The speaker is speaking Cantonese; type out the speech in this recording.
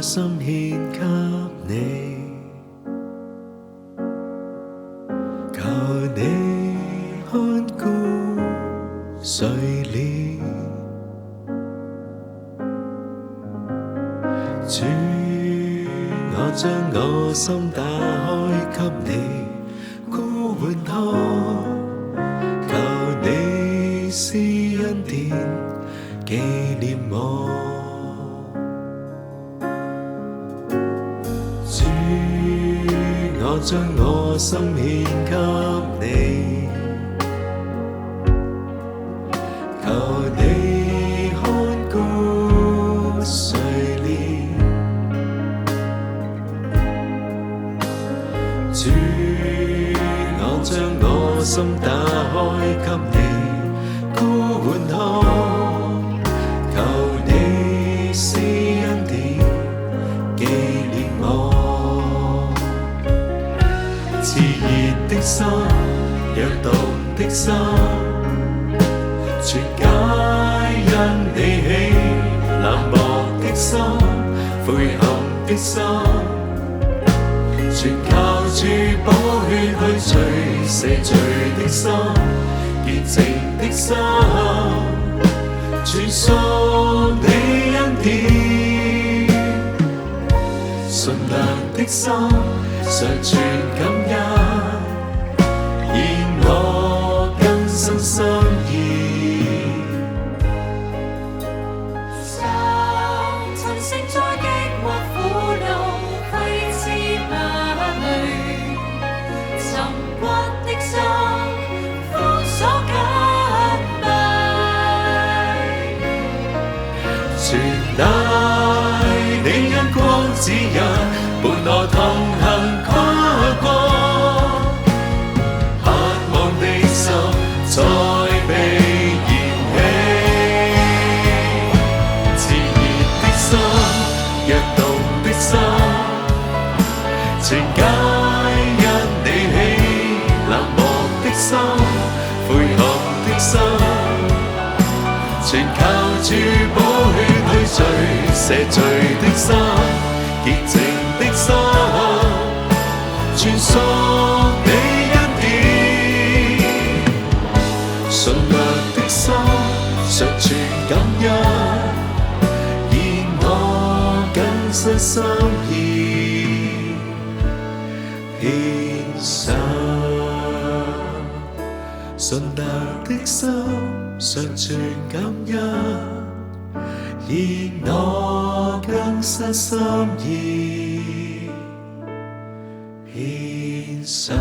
心獻給你，求你看顧睡了。主，我將我心打開給你，呼喚他，求你施恩典紀念我。主，我將我心獻給你，求你看顧睡了。主，我將我心打開給你，呼喚他，求你施恩典紀念我。熾熱的心，躍動的心，全皆因你起，冷漠的心，悔恨的心，全靠主寶血去除赦罪的心，潔淨的心，全屬你恩典。純良的心，常存感恩，現我更新心意。曾承載抑或苦惱，揮之馬淚，沉鬱的心，封鎖緊閉，全賴你恩光指引，伴我同行跨過。盼望的心再被燃起，熾熱的心，躍動的心，全皆因你起，冷漠的心，悔恨的心，全靠主寶血去除赦罪的心，潔淨的心，全屬你恩典。純良的心，常存感恩，現我更新心意獻上。純良的心，常存感恩，現我更新心意獻上。